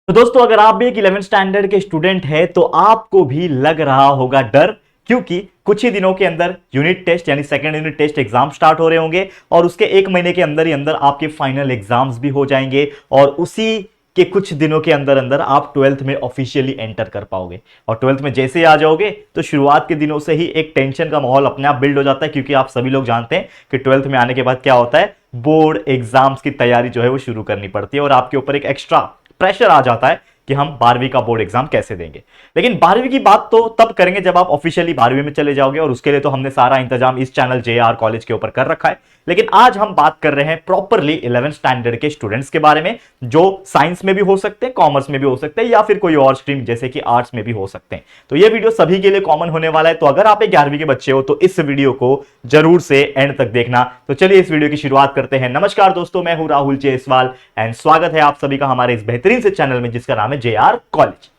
तो दोस्तों, अगर आप भी एक 11th स्टैंडर्ड के स्टूडेंट हैं तो आपको भी लग रहा होगा डर, क्योंकि कुछ ही दिनों के अंदर यूनिट टेस्ट यानी second unit test exam start हो रहे होंगे और उसके एक महीने के अंदर ही अंदर आपके फाइनल एग्जाम्स भी हो जाएंगे और उसी के कुछ दिनों के अंदर अंदर आप 12th में ऑफिशियली एंटर कर पाओगे। और 12th में जैसे ही आ जाओगे तो शुरुआत के दिनों से ही एक टेंशन का माहौल अपने आप बिल्ड हो जाता है, क्योंकि आप सभी लोग जानते हैं कि 12th में आने के बाद क्या होता है, बोर्ड एग्जाम्स की तैयारी जो है वो शुरू करनी पड़ती है और आपके ऊपर एक एक्स्ट्रा प्रेशर आ जाता है कि हम 12वीं का बोर्ड एग्जाम कैसे देंगे। लेकिन 12वीं की बात तो तब करेंगे जब आप ऑफिशियली 12वीं में चले जाओगे और उसके लिए तो हमने सारा इंतजाम इस चैनल जेआर कॉलेज के ऊपर कर रखा है। लेकिन आज हम बात कर रहे हैं प्रॉपरली 11th स्टैंडर्ड के स्टूडेंट्स के बारे में, जो साइंस में भी हो सकते हैं, कॉमर्स में भी हो सकते हैं या फिर कोई और स्ट्रीम जैसे कि आर्ट्स में भी हो सकते हैं। तो ये वीडियो सभी के लिए कॉमन होने वाला है। तो अगर आप 11वीं के बच्चे हो तो इस वीडियो को जरूर से एंड तक देखना। तो चलिए इस वीडियो की शुरुआत करते हैं। नमस्कार दोस्तों, मैं हूं राहुल जायसवाल एंड स्वागत है आप सभी का हमारे इस बेहतरीन से चैनल में जिसका नाम है जेआर कॉलेज।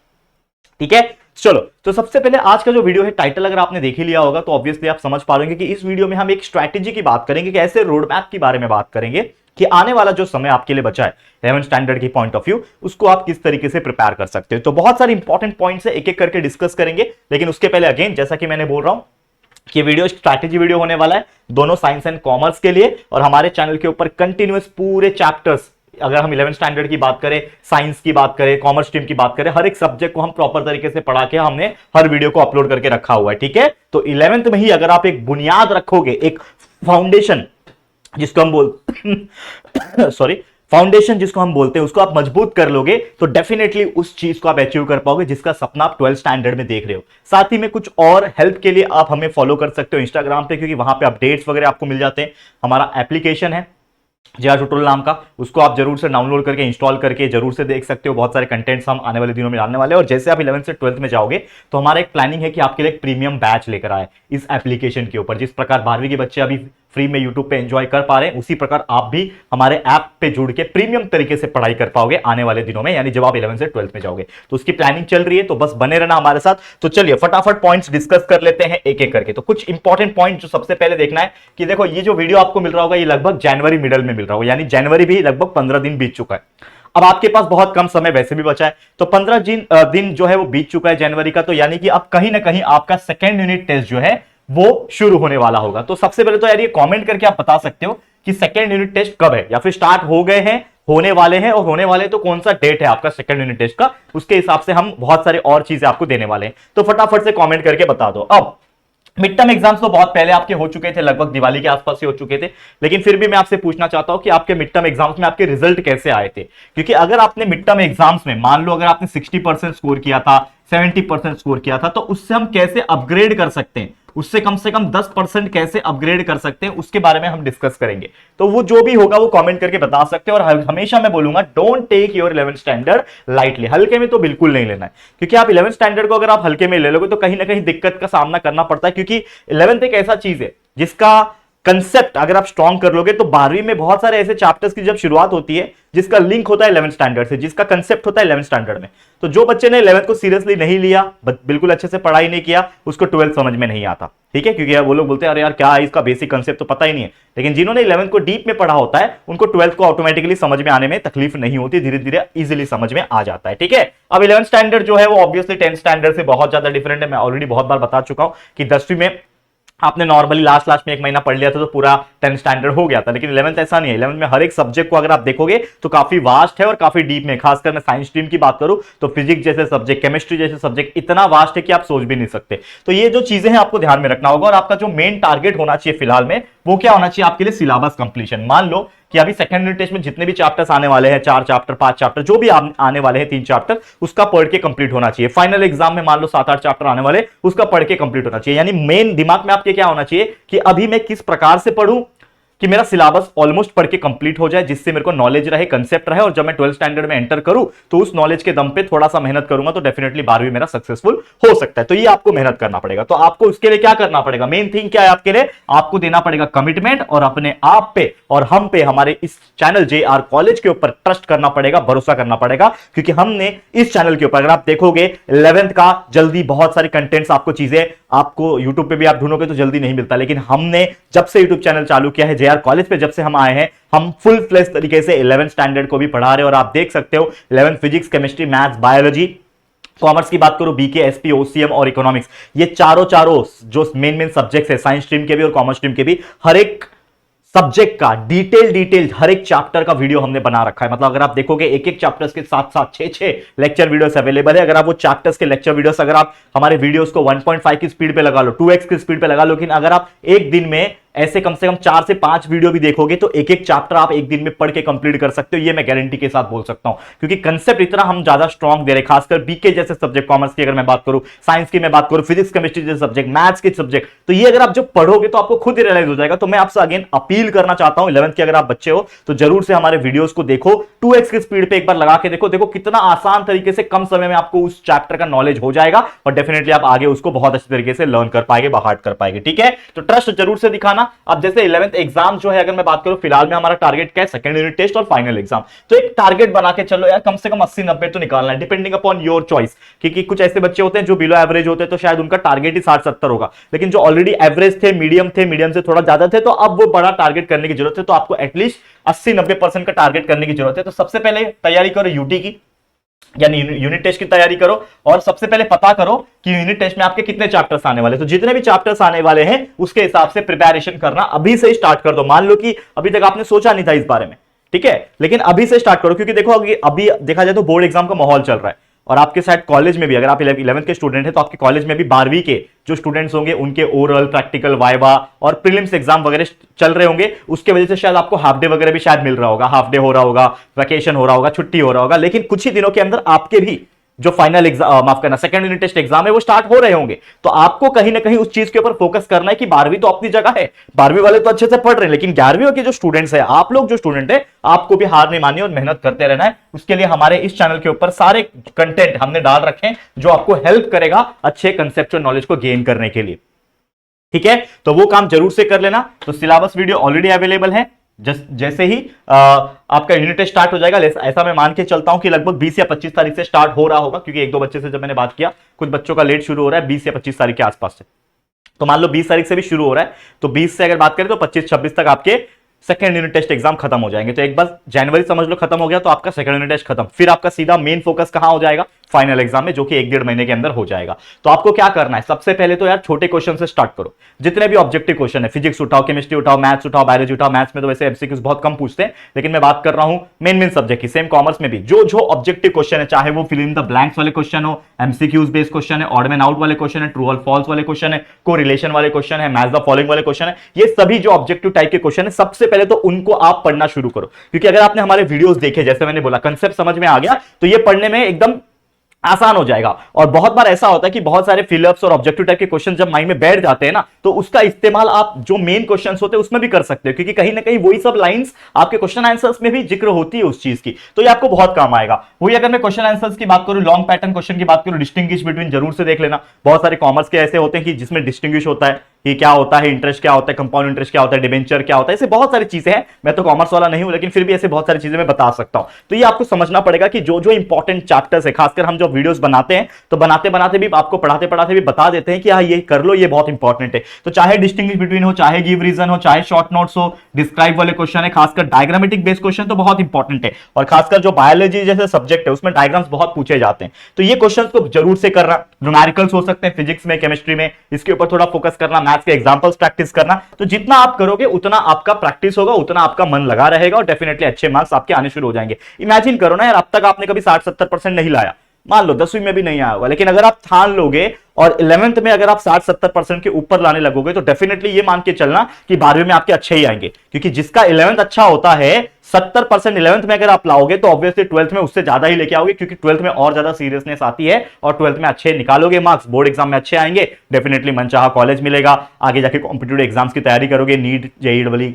ठीक है, चलो तो सबसे पहले आज का जो वीडियो है, टाइटल अगर आपने देख ही लिया होगा तो ऑब्वियसली आप समझ पा रहे कि इस वीडियो में हम एक स्ट्रैटेजी की बात करेंगे, कि ऐसे रोड मैप के बारे में बात करेंगे कि आने वाला जो समय आपके लिए बचा है 11th स्टैंडर्ड की पॉइंट ऑफ व्यू, उसको आप किस तरीके से प्रिपेयर कर सकते हो। तो बहुत सारे इंपॉर्टेंट पॉइंट्स है, एक एक करके डिस्कस करेंगे। लेकिन उसके पहले अगेन जैसा कि मैंने बोल रहा हूं कि वीडियो स्ट्रैटेजी वीडियो होने वाला है दोनों साइंस एंड कॉमर्स के लिए, और हमारे चैनल के ऊपर कंटिन्यूअस पूरे चैप्टर्स, अगर हम 11th स्टैंडर्ड की बात करें, साइंस की बात करें, कॉमर्स स्ट्रीम की बात करें, हर एक सब्जेक्ट को हम प्रॉपर तरीके से पढ़ा के हमने हर वीडियो को अपलोड करके रखा हुआ है। ठीक है, तो 11th में ही अगर आप एक बुनियाद रखोगे, एक फाउंडेशन जिसको हम बोल सॉरी फाउंडेशन जिसको हम बोलते हैं, उसको आप मजबूत कर लोगे तो डेफिनेटली उस चीज को आप अचीव कर पाओगे जिसका सपना आप 12th स्टैंडर्ड में देख रहे हो। साथ ही में कुछ और हेल्प के लिए आप हमें फॉलो कर सकते हो इंस्टाग्राम पे, क्योंकि वहां पे अपडेट्स वगैरह आपको मिल जाते हैं। हमारा एप्लीकेशन है जेआर ट्यूटोरियल नाम का, उसको आप जरूर से डाउनलोड करके इंस्टॉल करके जरूर से देख सकते हो। बहुत सारे कंटेंट्स हम आने वाले दिनों में डालने वाले हैं। और जैसे आप 11th से 12th में जाओगे तो हमारा एक प्लानिंग है कि आपके लिए एक प्रीमियम बैच लेकर आए इस एप्लीकेशन के ऊपर। जिस प्रकार 12वीं के बच्चे अभी फ्री में यूट्यूब पे एंजॉय कर पा रहे हैं, उसी प्रकार आप भी हमारे ऐप पे जुड़ के प्रीमियम तरीके से पढ़ाई कर पाओगे आने वाले दिनों में, यानी जब आप 11th से 12th में जाओगे। तो उसकी प्लानिंग चल रही है, तो बस बने रहना हमारे साथ। तो चलिए फटाफट पॉइंट्स डिस्कस कर लेते हैं एक एक करके। तो कुछ इंपॉर्टेंट पॉइंट जो सबसे पहले देखना है कि देखो, ये जो वीडियो आपको मिल रहा होगा ये लगभग जनवरी मिडल में मिल रहा होगा, यानी जनवरी भी लगभग 15 दिन बीत चुका है। अब आपके पास बहुत कम समय वैसे भी बचा है, तो 15 दिन जो है वो बीत चुका है जनवरी का। तो यानी कि अब कहीं ना कहीं आपका सेकेंड यूनिट टेस्ट जो है वो शुरू होने वाला होगा। तो सबसे पहले तो यार ये कमेंट करके आप बता सकते हो कि सेकेंड यूनिट टेस्ट कब है, या फिर स्टार्ट हो गए हैं, होने वाले हैं, और होने वाले तो कौन सा डेट है आपका सेकेंड यूनिट टेस्ट का। उसके हिसाब से हम बहुत सारे और चीजें आपको देने वाले हैं। तो फटाफट से कमेंट करके बता दो। अब मिड टर्म एग्जाम्स तो बहुत पहले आपके हो चुके थे, लगभग दिवाली के आसपास ही हो चुके थे। लेकिन फिर भी मैं आपसे पूछना चाहता हूं कि आपके मिड टर्म एग्जाम्स में आपके रिजल्ट कैसे आए थे। क्योंकि अगर आपने मिड टर्म एग्जाम्स में मान लो अगर आपने 60% स्कोर किया था, 70% स्कोर किया था, तो उससे हम कैसे अपग्रेड कर सकते हैं, उससे कम से कम 10% कैसे अपग्रेड कर सकते हैं, उसके बारे में हम डिस्कस करेंगे। तो वो जो भी होगा वो कमेंट करके बता सकते हैं। और हमेशा मैं बोलूंगा, don't take your 11th standard lightly. हल्के में तो बिल्कुल नहीं लेना है, क्योंकि आप 11th स्टैंडर्ड को अगर आप हल्के में ले लोगे तो कहीं ना कहीं दिक्कत का सामना करना पड़ता है। क्योंकि 11th एक ऐसा चीज है जिसका कंसेप्ट अगर आप स्ट्रॉन्ग कर लोगे तो 12वीं में बहुत सारे ऐसे चैप्टर्स की जब शुरुआत होती है जिसका लिंक होता है 11th स्टैंडर्ड से, जिसका कंसेप्ट होता है 11th स्टैंडर्ड में। तो जो बच्चे ने 11th को सीरियसली नहीं लिया, बिल्कुल अच्छे से पढ़ाई नहीं किया, उसको 12th समझ में नहीं आता। ठीक है, क्योंकि वो लोग बोलते हैं अरे यार क्या है, इसका बेसिक कंसेप्ट तो पता ही नहीं है। लेकिन जिन्होंने 11th को डीप में पढ़ा होता है उनको 12th को ऑटोमेटिकली समझ में आने में तकलीफ नहीं होती, धीरे धीरे इजिली समझ में आ जाता है। ठीक है, अब 11th स्टैंडर्ड जो है वो ऑब्वियसली 10th स्टैंडर्ड से बहुत ज्यादा डिफरेंट है। मैं ऑलरेडी बहुत बार बता चुका हूं कि 10वीं में आपने नॉर्मली लास्ट में एक महीना पढ़ लिया था तो पूरा 10th स्टैंडर्ड हो गया था। लेकिन 11th ऐसा नहीं है। 11th में हर एक सब्जेक्ट को अगर आप देखोगे तो काफी वास्ट है और काफी डीप में। खासकर मैं साइंस स्ट्रीम की बात करूं तो फिजिक्स जैसे सब्जेक्ट, केमिस्ट्री जैसे सब्जेक्ट इतना वास्ट है कि आप सोच भी नहीं सकते। तो ये जो चीजें हैं आपको ध्यान में रखना होगा। और आपका जो मेन टारगेट होना चाहिए फिलहाल में, वो क्या होना चाहिए आपके लिए, सिलेबस कंप्लीशन। मान लो कि अभी सेकंड यूनिट टेस्ट में जितने भी चैप्टर्स आने वाले हैं, 4 चैप्टर 5 चैप्टर जो भी आने वाले हैं, 3 चैप्टर, उसका पढ़ के कंप्लीट होना चाहिए। फाइनल एग्जाम में मान लो 7-8 चैप्टर आने वाले, उसका पढ़ के कंप्लीट होना चाहिए। यानी मेन दिमाग में आपके क्या होना चाहिए कि अभी मैं किस प्रकार से पढ़ूं कि मेरा सिलेबस ऑलमोस्ट पढ़ के कंप्लीट हो जाए, जिससे मेरे को नॉलेज रहे, कंसेप्ट रहे, और जब मैं 12th स्टैंडर्ड में एंटर करूं तो उस नॉलेज के दम पे थोड़ा सा मेहनत करूंगा तो डेफिनेटली 12वीं मेरा सक्सेसफुल हो सकता है। तो ये आपको मेहनत करना पड़ेगा। तो आपको उसके लिए क्या करना पड़ेगा, मेन थिंग क्या है आपके लिए, आपको देना पड़ेगा कमिटमेंट, और अपने आप पे और हम पे, हमारे इस चैनल जेआर कॉलेज के ऊपर ट्रस्ट करना पड़ेगा, भरोसा करना पड़ेगा। क्योंकि हमने इस चैनल के ऊपर अगर आप देखोगे 11th का जल्दी बहुत सारे कंटेंट्स आपको चीजें आपको यूट्यूब पे भी आप ढूंढोगे तो जल्दी नहीं मिलता, लेकिन हमने जब से यूट्यूब चैनल चालू किया है जेआर कॉलेज पे, जब से हम आए हैं, हम फुल फ्लेज तरीके से 11th स्टैंडर्ड को भी पढ़ा रहे हैं। और आप देख सकते हो 11th physics, chemistry, maths, biology, commerce की बात करो बीके, एसपी, ओसीएम और इकोनॉमिक्स, ये चारों जो मेन सब्जेक्ट्स है साइंस स्ट्रीम के भी और कॉमर्स स्ट्रीम के भी, हर एक सब्जेक्ट का डिटेल हर एक चैप्टर का वीडियो हमने बना रखा है। मतलब अगर आप देखोगे एक एक चैप्टर्स के साथ साथ 6 लेक्चर वीडियोस अवेलेबल है। अगर आप वो चैप्टर्स के लेक्चर वीडियोस, अगर आप हमारे वीडियोस को 1.5 की स्पीड पे लगा लो, 2x की स्पीड पे लगा लो, लेकिन अगर आप एक दिन में ऐसे कम से कम 4 से 5 वीडियो भी देखोगे तो एक एक चैप्टर आप एक दिन में पढ़ के कंप्लीट कर सकते हो, ये मैं गारंटी के साथ बोल सकता हूं, क्योंकि कंसेप्ट इतना हम ज्यादा स्ट्रांग दे रहे हैं। खासकर बीके जैसे सब्जेक्ट, कॉमर्स की अगर मैं बात करूं, साइंस की मैं बात करूं, फिजिक्स केमिस्ट्री जैसे सब्जेक्ट, मैथ्स के सब्जेक्ट, तो ये अगर आप जब पढ़ोगे तो आपको खुद ही रियलाइज हो जाएगा। तो मैं आपसे अगेन अपील करना चाहता हूं 11th के अगर आप बच्चे हो तो जरूर से हमारे वीडियोस को देखो, 2x की स्पीड पे एक बार लगा के देखो, देखो कितना आसान तरीके से कम समय में आपको उस चैप्टर का नॉलेज हो जाएगा और डेफिनेटली आप आगे उसको बहुत अच्छे तरीके से लर्न कर पाएंगे, बाहर कर पाएंगे। ठीक है, तो ट्रस्ट जरूर से दिखाना। अब जैसे 11th एग्जाम जो है, अगर मैं बात करूं फिलहाल में हमारा टारगेट क्या है, सेकंड यूनिट टेस्ट और फाइनल एग्जाम, तो एक टारगेट बना के चलो यार, कम से कम 80-90 तो निकालना है, डिपेंडिंग अपॉन योर चॉइस। क्योंकि कुछ ऐसे बच्चे होते हैं जो बिलो एवरेज होते हैं तो शायद उनका टारगेट ही 60-70 होगा, लेकिन जो ऑलरेडी एवरेज थे, मीडियम से थोड़ा ज्यादा थे, तो अब वो बड़ा टारगेट करने की जरूरत है। तो आपको एटलीस्ट 80-90% का टारगेट करने की जरूरत है। तो सबसे पहले तैयारी करो यूटी की, यानी यूनिट टेस्ट की तैयारी करो, और सबसे पहले पता करो कि यूनिट टेस्ट में आपके कितने चैप्टर्स आने वाले। तो जितने भी चैप्टर्स आने वाले हैं उसके हिसाब से प्रिपरेशन करना अभी से स्टार्ट कर दो। मान लो कि अभी तक आपने सोचा नहीं था इस बारे में, ठीक है, लेकिन अभी से स्टार्ट करो, क्योंकि देखो अभी देखा जाए तो बोर्ड एग्जाम का माहौल चल रहा है, और आपके साथ कॉलेज में भी, अगर आप 11th के स्टूडेंट हैं तो आपके कॉलेज में भी 12वीं के जो स्टूडेंट्स होंगे उनके ओरल, प्रैक्टिकल, वाइवा और प्रीलिम्स एग्जाम वगैरह चल रहे होंगे। उसके वजह से शायद आपको हाफ डे वगैरह भी शायद मिल रहा होगा, हाफ डे हो रहा होगा, वैकेशन हो रहा होगा, छुट्टी हो रहा होगा, लेकिन कुछ ही दिनों के अंदर आपके भी जो फाइनल एग्जाम, माफ करना, सेकंड यूनिट टेस्ट एग्जाम है वो स्टार्ट हो रहे होंगे। तो आपको कहीं ना कहीं उस चीज के ऊपर फोकस करना है कि 12वीं तो अपनी जगह है, 12वीं वाले तो अच्छे से पढ़ रहे हैं, लेकिन 11वीं के जो स्टूडेंट्स है, आप लोग जो स्टूडेंट है, आपको भी हार नहीं माननी और मेहनत करते रहना है। उसके लिए हमारे इस चैनल के ऊपर सारे कंटेंट हमने डाल रखे हैं जो आपको हेल्प करेगा अच्छे कंसेप्चुअल नॉलेज को गेन करने के लिए। ठीक है, तो वो काम जरूर से कर लेना। तो सिलेबस वीडियो ऑलरेडी अवेलेबल है, जैसे ही आपका यूनिट टेस्ट स्टार्ट हो जाएगा, ऐसा मैं मान के चलता हूं कि लगभग 20 या 25 तारीख से स्टार्ट हो रहा होगा, क्योंकि एक दो बच्चे से जब मैंने बात किया, कुछ बच्चों का लेट शुरू हो रहा है, 20 या 25 तारीख के आसपास से। तो मान लो 20 तारीख से भी शुरू हो रहा है, तो 20 से अगर बात करें तो 25-26 तक आपके सेकंड यूनिट टेस्ट एग्जाम खत्म हो जाएंगे। तो एक बार जनवरी समझ लो खत्म हो गया तो आपका सेकंड यूनिट टेस्ट खत्म, फिर आपका सीधा मेन फोकस कहां हो जाएगा, फाइनल एग्जाम में, जो कि 1-1.5 महीने के अंदर हो जाएगा। तो आपको क्या करना है, सबसे पहले तो यार छोटे क्वेश्चन से स्टार्ट करो। जितने भी ऑब्जेक्टिव क्वेश्चन है, फिजिक्स उठाओ, केमिस्ट्री उठाओ, मैथ्स उठाओ, बायोलॉजी उठाओ। मैथ्स में तो वैसे एमसीक्यूज बहुत कम पूछते हैं, लेकिन मैं बात कर रहा हूं मेन सब्जेक्ट की। सेम कॉमर्स में भी जो ऑब्जेक्टिव क्वेश्चन है, चाहे वो फिल इन द ब्लैंक्स वाले क्वेश्चन हो, एमसीक्यूज बेस्ड क्वेश्चन है, ऑड मैन आउट वाले क्वेश्चन है, ट्रू और फॉल्स वाले क्वेश्चन है, कोरिलेशन वाले क्वेश्चन है, मैच द फॉलोइंग वाले क्वेश्चन है, ये सभी जो ऑब्जेक्टिव टाइप के क्वेश्चन है, सबसे पहले तो उनको आप पढ़ना शुरू करो। क्योंकि अगर आपने हमारे वीडियोस देखे, जैसे मैंने बोला, कंसेप्ट समझ में आ गया तो ये पढ़ने में एकदम आसान हो जाएगा। और बहुत बार ऐसा होता है कि बहुत सारे फिलअप्स और ऑब्जेक्टिव टाइप के क्वेश्चन जब माइंड में बैठ जाते हैं ना, तो उसका इस्तेमाल आप जो मेन क्वेश्चंस होते हैं उसमें भी कर सकते हो, क्योंकि कहीं ना कहीं वही सब लाइंस आपके क्वेश्चन आंसर्स में भी जिक्र होती है उस चीज की, तो ये आपको बहुत काम आएगा। वही अगर मैं क्वेश्चन आंसर्स की बात करूं, लॉन्ग पैटर्न क्वेश्चन की बात करूं, डिस्टिंग्विश बिटवीन जरूर से देख लेना। बहुत सारे कॉमर्स के ऐसे होते हैं कि जिसमें डिस्टिंग्विश होता है कि क्या होता है, इंटरेस्ट क्या होता है, कंपाउंड इंटरेस्ट क्या होता है, डिबेंचर क्या होता है, ऐसे बहुत सारी चीजें हैं। मैं तो कॉमर्स वाला नहीं हूं, लेकिन फिर भी ऐसे बहुत सारी चीजें मैं बता सकता हूं। तो ये आपको समझना पड़ेगा कि जो जो इंपॉर्टेंट चैप्टर्स है, खासकर हम जो वीडियोस बनाते हैं तो बनाते बनाते भी आपको पढ़ाते पढ़ाते भी बता देते हैं कि हाँ ये कर लो, ये बहुत इंपॉर्टेंट है। तो चाहे डिस्टिंग्विश बिटवीन हो, चाहे गिव रीजन हो, चाहे शॉर्ट नोट्स हो, डिस्क्राइब वाले क्वेश्चन है, खासकर डायग्रामेटिक बेस्ड क्वेश्चन तो बहुत इंपॉर्टेंट है। और खासकर जो बायोलॉजी जैसे सब्जेक्ट है उसमें डायग्राम्स बहुत पूछे जाते हैं, तो ये क्वेश्चन को जरूर से करना। न्यूमेरिकल्स हो सकते हैं फिजिक्स में, केमिस्ट्री में, इसके ऊपर थोड़ा फोकस करना, मैथ्स के एग्जांपल्स प्रैक्टिस करना। तो जितना आप करोगे उतना आपका प्रैक्टिस होगा, उतना आपका मन लगा रहेगा और डेफिनेटली अच्छे मार्क्स आपके आने शुरू हो जाएंगे। इमेजिन करो ना यार, अब तक आपने कभी 60-70% नहीं लाया, मान लो 10वीं में भी नहीं आया होगा, लेकिन अगर आप ठान लोगे और 11th में अगर आप 60-70% के ऊपर लाने लगोगे तो डेफिनेटली ये मान के चलना कि 12वीं में आपके अच्छे ही आएंगे। क्योंकि जिसका 11th अच्छा होता है, 70% 11th में अगर आप लाओगे तो ऑब्वियसली 12th में उससे ज्यादा ही लेके आओगे, क्योंकि 12th में और ज्यादा सीरियसनेस आती है और 12th में अच्छे निकालोगे मार्क्स, बोर्ड एग्जाम में अच्छे आएंगे, डेफिनेटली मनचाहा कॉलेज मिलेगा, आगे जाके कॉम्पिटिटिव एग्जाम्स की तैयारी करोगे, नीट, जेईई वाली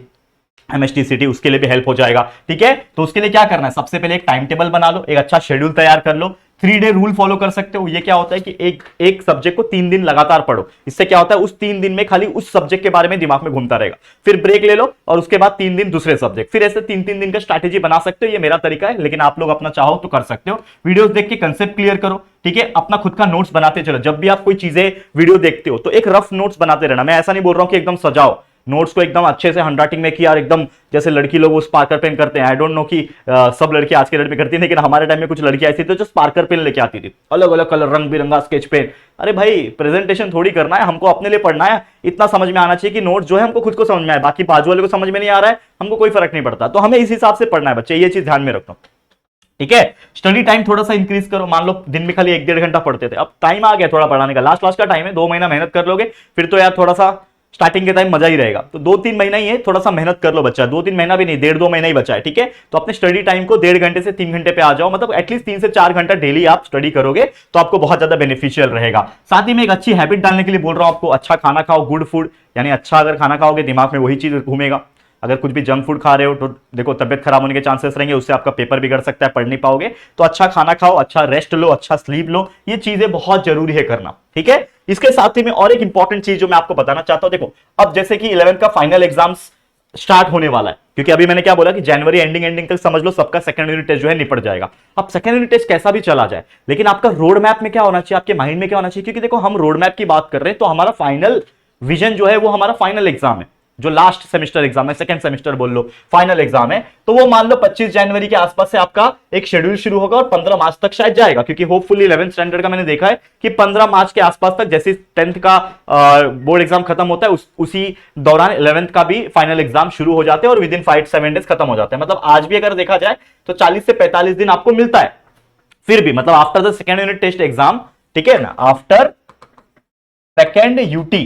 MSTCT, उसके लिए भी हेल्प हो जाएगा। ठीक है, तो उसके लिए क्या करना है, सबसे पहले एक टाइम टेबल बना लो, एक अच्छा शेड्यूल तैयार कर लो। 3 डे रूल फॉलो कर सकते हो। ये क्या होता है कि एक सब्जेक्ट को 3 दिन लगातार पढ़ो। इससे क्या होता है, उस 3 दिन में खाली उस सब्जेक्ट के बारे में दिमाग में घूमता रहेगा, फिर ब्रेक ले लो और उसके बाद 3 दिन दूसरे सब्जेक्ट, फिर ऐसे 3-3 दिन का स्ट्रैटेजी बना सकते हो। ये मेरा तरीका है, लेकिन आप लोग अपना चाहो तो कर सकते हो। वीडियोस देख के कंसेप्ट क्लियर करो। ठीक है, अपना खुद का नोट्स बनाते चलो। जब भी आप कोई चीजें वीडियो देखते हो तो एक रफ नोट्स बनाते रहना। मैं ऐसा नहीं बोल रहा हूं कि एकदम सजाओ नोट्स को, एकदम अच्छे से हैंडराइटिंग में किया और एकदम जैसे लड़की लोग वो स्पार्कर पेन करते हैं। आई डोंट नो कि सब लड़की आज के डेट में करती है, लेकिन हमारे टाइम में कुछ लड़कियां ऐसी थी जो स्पार्कर पेन लेके आती थी, अलग अलग कलर, रंग बिरंगा स्केच पेन। अरे भाई, प्रेजेंटेशन थोड़ी करना है, हमको अपने लिए पढ़ना है। इतना समझ में आना चाहिए कि नोट्स जो है हमको खुद को समझ में आए, बाकी बाजू वाले को समझ में नहीं आ रहा है, हमको कोई फर्क नहीं पड़ता। तो हमें इस हिसाब से पढ़ना है बच्चे, ये चीज ध्यान में रखो। ठीक है, स्टडी टाइम थोड़ा सा इंक्रीज करो। मान लो दिन में खाली 1-1.5 घंटा पढ़ते थे, अब टाइम आ गया थोड़ा पढ़ाने का, लास्ट का टाइम है, 2 महीना मेहनत कर लोगे फिर तो यार थोड़ा सा स्टार्टिंग के टाइम मजा ही रहेगा। तो 2-3 महीना ही है, थोड़ा सा मेहनत कर लो बच्चा। 2-3 महीना भी नहीं, 1.5-2 महीना ही बचा है। ठीक है, तो अपने स्टडी टाइम को 1.5 घंटे से 3 घंटे पे आ जाओ। मतलब एटलीस्ट 3 से 4 घंटा डेली आप स्टडी करोगे तो आपको बहुत ज्यादा बेनिफिशियल रहेगा। साथ ही में एक अच्छी हैबिट डालने के लिए बोल रहा हूं आपको, अच्छा खाना खाओ, गुड फूड, यानी अच्छा अगर खाना खाओगे दिमाग में वही चीज घूमेगा। अगर कुछ भी जंक फूड खा रहे हो तो देखो तबियत खराब होने के चांसेस रहेंगे, उससे आपका पेपर बिगड़ सकता है, पढ़ नहीं पाओगे। तो अच्छा खाना खाओ, अच्छा रेस्ट लो, अच्छा स्लीप लो, ये चीजें बहुत जरूरी है करना। ठीक है, इसके साथ ही में और एक इंपॉर्टेंट चीज जो मैं आपको बताना चाहता हूं, देखो अब जैसे कि 11th का फाइनल एग्जाम्स स्टार्ट होने वाला है, क्योंकि अभी मैंने क्या बोला कि जनवरी एंडिंग तक समझ लो सबका सेकंड यूनिट टेस्ट जो है निपट जाएगा। अब सेकंड यूनिट टेस्ट कैसा भी चला जाए, लेकिन आपका रोड मैप में क्या होना चाहिए, आपके माइंड में क्या होना चाहिए, क्योंकि देखो हम रोड मैप की बात कर रहे हैं तो हमारा फाइनल विजन जो है वो हमारा फाइनल एग्जाम है, जो लास्ट सेमेस्टर एग्जाम है, सेकंड सेमेस्टर बोल लो, फाइनल एग्जाम है। तो वो मान लो 25 जनवरी के आसपास से आपका एक शेड्यूल शुरू होगा और 15 मार्च तक शायद जाएगा, क्योंकि होपफुली 11th स्टैंडर्ड का मैंने देखा है कि 15 मार्च के आसपास तक, जैसे 10th का बोर्ड एग्जाम खत्म होता है उसी दौरान 11th का भी फाइनल एग्जाम शुरू हो जाते हैं और विद इन 5-7 डेज खत्म हो जाते हैं। मतलब आज भी अगर देखा जाए तो 40 से 45 दिन आपको मिलता है फिर भी, मतलब after the second unit test exam. ठीक है ना, आफ्टर सेकेंड यूटी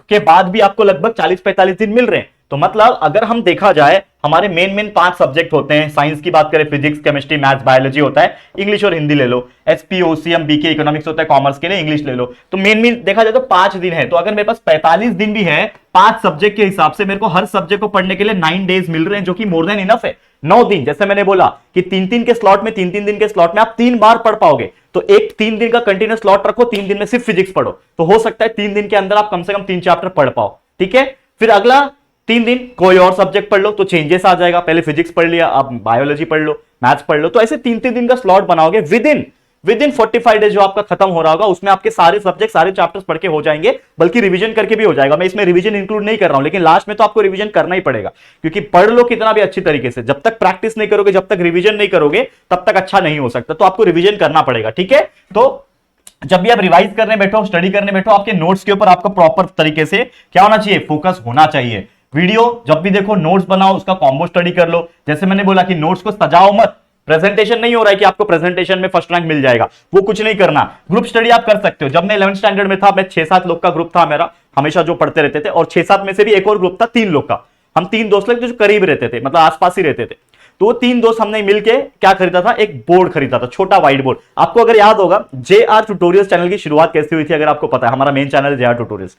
के बाद भी आपको लगभग 40-45 दिन मिल रहे हैं। तो मतलब अगर हम देखा जाए, हमारे मेन 5 सब्जेक्ट होते हैं। साइंस की बात करें, फिजिक्स, केमिस्ट्री, मैथ्स, बायोलॉजी होता है, इंग्लिश और हिंदी ले लो, एसपी, ओसीएम, बीके, इकोनॉमिक्स होता है, कॉमर्स के लिए इंग्लिश ले लो। तो मेन देखा जाए तो 5 दिन है। तो अगर मेरे पास 45 दिन भी है 5 सब्जेक्ट के हिसाब से, मेरे को हर सब्जेक्ट को पढ़ने के लिए 9 डेज मिल रहे हैं, जो कि मोर देन इनफ है। 9 दिन, जैसे मैंने बोला कि 3-3 के स्लॉट में, 3-3 दिन के स्लॉट में आप 3 बार पढ़ पाओगे। तो एक 3 दिन का कंटिन्यूस स्लॉट रखो, 3 दिन में सिर्फ फिजिक्स पढ़ो, तो हो सकता है 3 दिन के अंदर आप कम से कम 3 चैप्टर पढ़ पाओ। ठीक है, फिर अगला 3 दिन कोई और सब्जेक्ट पढ़ लो तो चेंजेस आ जाएगा। पहले फिजिक्स पढ़ लिया, अब बायोलॉजी पढ़ लो, मैथ्स पढ़ लो। तो ऐसे 3-3 दिन का स्लॉट बनाओगे, विद इन 45 डेज जो आपका खत्म हो रहा होगा उसमें आपके सारे सब्जेक्ट, सारे चैप्टर्स पढ़ के हो जाएंगे, बल्कि रिवीजन करके भी हो जाएगा। मैं इसमें रिवीजन इंक्लूड नहीं कर रहा हूं, लेकिन लास्ट में तो आपको रिवीजन करना ही पड़ेगा, क्योंकि पढ़ लो कितना भी अच्छी तरीके से, जब तक प्रैक्टिस नहीं करोगे, जब तक रिवीजन नहीं करोगे, तब तक अच्छा नहीं हो सकता। तो आपको रिवीजन करना पड़ेगा। ठीक है, तो जब भी आप रिवाइज करने बैठो, स्टडी करने बैठो, आपके नोट्स के ऊपर आपका प्रॉपर तरीके से क्या होना चाहिए, फोकस होना चाहिए। वीडियो जब भी देखो, नोट्स बनाओ, उसका कॉम्बो स्टडी कर लो। जैसे मैंने बोला कि नोट्स को सजाओ मत, प्रेजेंटेशन नहीं हो रहा है कि आपको प्रेजेंटेशन में फर्स्ट रैंक मिल जाएगा, वो कुछ नहीं करना। ग्रुप स्टडी आप कर सकते हो। जब मैं 11th स्टैंडर्ड में था, मैं 6-7 लोग का ग्रुप था मेरा, हमेशा जो पढ़ते रहते थे, और 6-7 में से भी एक और ग्रुप था 3 लोग का। हम 3 दोस्त लोग जो करीब रहते थे, मतलब आसपास ही रहते थे। तो 3 दोस्त हमने मिलके क्या खरीदा था, एक बोर्ड खरीदा था, छोटा व्हाइट बोर्ड। आपको अगर याद होगा, JR ट्यूटोरियल्स चैनल की शुरुआत कैसे हुई थी, अगर आपको पता है, हमारा मेन चैनल JR ट्यूटोरियल्स।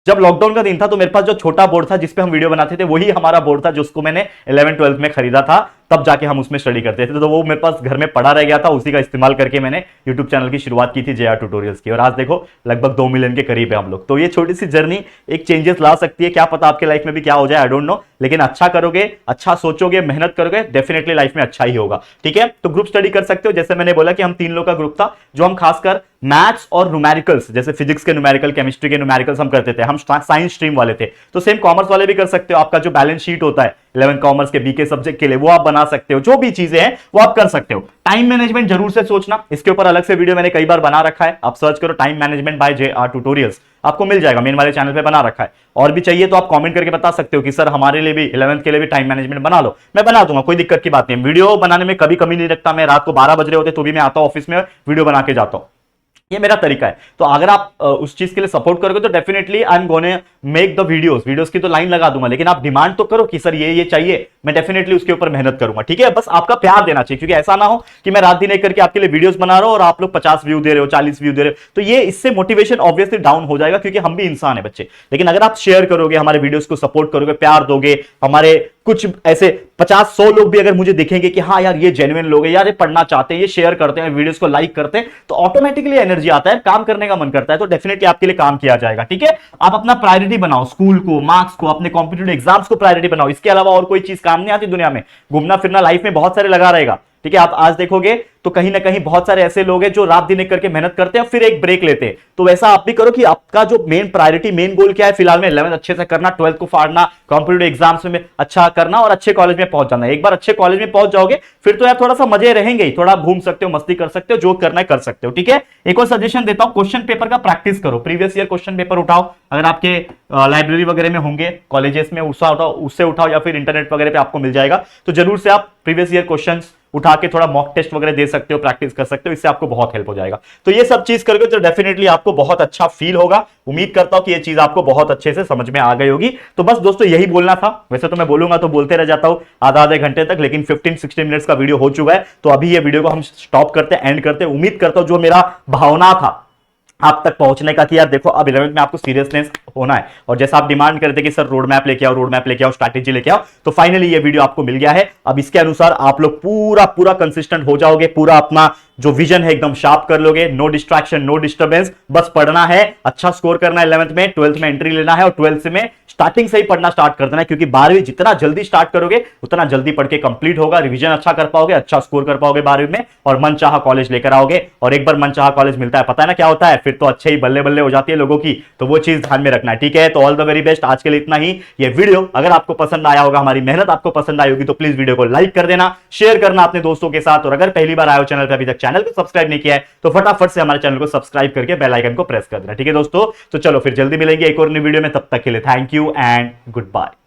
जब लॉकडाउन का दिन था तो मेरे पास जो छोटा बोर्ड था जिसपे हम वीडियो बनाते थे, वही हमारा बोर्ड था, जिसको मैंने 11th-12th में खरीदा था, तब जाके हम उसमें स्टडी करते थे। तो वो मेरे पास घर में पड़ा रह गया था, उसी का इस्तेमाल करके मैंने YouTube चैनल की शुरुआत की थी, JR ट्यूटोरियल्स की। और आज देखो लगभग 2 मिलियन के करीब है हम लोग। तो ये छोटी सी जर्नी एक चेंजेस ला सकती है, क्या पता आपके लाइफ में भी क्या हो जाए, आई डोंट नो। लेकिन अच्छा करोगे, अच्छा सोचोगे, मेहनत करोगे, डेफिनेटली लाइफ में अच्छा ही होगा। ठीक है, तो ग्रुप स्टडी कर सकते हो। जैसे मैंने बोला कि हम 3 लोग का ग्रुप था, जो हम खासकर मैथ्स और न्यूमेरिकल्स, जैसे फिजिक्स के न्यूमेरिकल, केमिस्ट्री के न्यूमेरिकल्स हम करते थे। हम साइंस स्ट्रीम वाले थे, तो सेम कॉमर्स वाले भी कर सकते हो। आपका जो बैलेंस शीट होता है 11 कॉमर्स के बीके सब्जेक्ट के लिए, वो आप बना सकते हो। जो भी चीजें हैं वो आप कर सकते हो। टाइम मैनेजमेंट जरूर से सोचना, इसके ऊपर अलग से वीडियो मैंने कई बार बना रखा है। आप सर्च करो time management by JR tutorials, आपको मिल जाएगा, मेन वाले चैनल पे बना रखा है। और भी चाहिए तो आप कमेंट करके बता सकते हो कि सर हमारे लिए भी 11th के लिए भी टाइम मैनेजमेंट बना लो, मैं बना दूंगा, कोई दिक्कत की बात नहीं। वीडियो बनाने में कभी कमी नहीं रखता, मैं रात को 12 बज रहे होते तो भी मैं आता हूं ऑफिस में, वीडियो बना के जाता हूं। ये मेरा तरीका है। तो अगर आप उस चीज के लिए सपोर्ट करोगे तो definitely I am gonna make the videos की तो लाइन लगा दूंगा, लेकिन आप डिमांड तो करो कि सर ये चाहिए, मैं डेफिनेटली उसके ऊपर मेहनत करूंगा। ठीक है, बस आपका प्यार देना चाहिए, क्योंकि ऐसा ना हो कि मैं रात दिन एक करके आपके लिए वीडियोस बना रहा हूं और आप लोग 50 व्यू दे रहे हो, 40 व्यू दे रहे हो, तो ये इससे मोटिवेशन ऑब्वियसली डाउन हो जाएगा, क्योंकि हम भी इंसान है बच्चे। लेकिन अगर आप शेयर करोगे, हमारे वीडियोस को सपोर्ट करोगे, प्यार दोगे, हमारे कुछ ऐसे 50-100 लोग भी अगर मुझे दिखेंगे कि हाँ यार ये जेन्युइन लोग हैं, यार ये पढ़ना चाहते हैं, ये शेयर करते हैं, वीडियोस को लाइक करते हैं, तो ऑटोमेटिकली एनर्जी आता है, काम करने का मन करता है, तो डेफिनेटली आपके लिए काम किया जाएगा। ठीक है, आप अपना प्रायोरिटी बनाओ, स्कूल को, मार्क्स को, अपने कॉम्पिटिटिव एग्जाम्स को प्रायोरिटी बनाओ। इसके अलावा और कोई चीज काम नहीं आती दुनिया में। घूमना फिरना लाइफ में बहुत सारे लगा रहेगा। ठीक है, आप आज देखोगे तो कहीं ना कहीं बहुत सारे ऐसे लोग हैं जो रात दिन एक करके मेहनत करते हैं फिर एक ब्रेक लेते हैं। तो वैसा आप भी करो कि आपका जो मेन प्रायोरिटी, मेन गोल क्या है फिलहाल में, 11th अच्छे से करना, 12th को फाड़ना, कॉम्पिटिटिव एग्जाम्स में अच्छा करना और अच्छे कॉलेज में पहुंच जाना। एक बार अच्छे कॉलेज में पहुंच जाओगे फिर तो यार थोड़ा सा मजे रहेंगे ही, थोड़ा घूम सकते हो, मस्ती कर सकते हो, जो करना है कर सकते हो। ठीक है, एक और सजेशन देता हूं, क्वेश्चन पेपर का प्रैक्टिस करो, प्रीवियस ईयर क्वेश्चन पेपर उठाओ, अगर आपके लाइब्रेरी वगैरह में होंगे, कॉलेजेस में उससे उठाओ या फिर इंटरनेट वगैरह पे आपको मिल जाएगा, तो जरूर से आप प्रीवियस ईयर क्वेश्चंस उठा के थोड़ा मॉक टेस्ट वगैरह दे सकते हो, प्रैक्टिस कर सकते हो, इससे आपको बहुत हेल्प हो जाएगा। तो ये सब चीज करोगे तो डेफिनेटली आपको बहुत अच्छा फील होगा। उम्मीद करता हूं कि ये चीज आपको बहुत अच्छे से समझ में आ गई होगी। तो बस दोस्तों यही बोलना था, वैसे तो मैं बोलूंगा तो बोलते रह जाता हूं आधे घंटे तक, लेकिन 15-16 मिनट्स का वीडियो हो चुका है, तो अभी ये वीडियो को हम स्टॉप करते हैं, एंड करते हैं। उम्मीद करता हूं जो मेरा भावना था आप तक पहुंचने का कि यार देखो अब 11th में आपको सीरियसनेस होना है, और जैसा आप डिमांड करते कि सर रोड मैप लेके आओ, रोड मैप लेके आओ, स्ट्रैटेजी लेके आओ, तो फाइनली ये वीडियो आपको मिल गया है। अब इसके अनुसार आप लोग पूरा कंसिस्टेंट हो जाओगे, पूरा अपना जो विजन है एकदम शार्प कर लोगे, नो डिस्ट्रैक्शन, नो डिस्टर्बेंस, बस पढ़ना है, अच्छा स्कोर करना है 11th में, 12th में एंट्री लेना है, और 12th में स्टार्टिंग से ही पढ़ना स्टार्ट कर देना है, क्योंकि 12वीं जितना जल्दी स्टार्ट करोगे उतना जल्दी पढ़ के कंप्लीट होगा, रिवीजन अच्छा कर पाओगे, अच्छा स्कोर कर पाओगे 12वीं में, और मनचाहा कॉलेज लेकर आओगे। और एक बार मनचाहा कॉलेज मिलता है, पता है ना क्या होता है, फिर तो अच्छे ही बल्ले बल्ले हो जाती है लोगों की, तो वो चीज ध्यान में रखना है। ठीक है, तो ऑल द वेरी बेस्ट, आज के लिए इतना ही। ये वीडियो अगर आपको पसंद आया होगा, हमारी मेहनत आपको पसंद आई होगी, तो प्लीज वीडियो को लाइक कर देना, शेयर करना अपने दोस्तों के साथ, और अगर पहली बार आए हो चैनल पर, अभी तक चैनल को सब्सक्राइब नहीं किया है, तो फटाफट से हमारे चैनल को सब्सक्राइब करके बेल आइकन को प्रेस कर देना। ठीक है दोस्तों, तो चलो फिर जल्दी मिलेंगे एक और नई वीडियो में, तब तक के लिए thank you and good bye.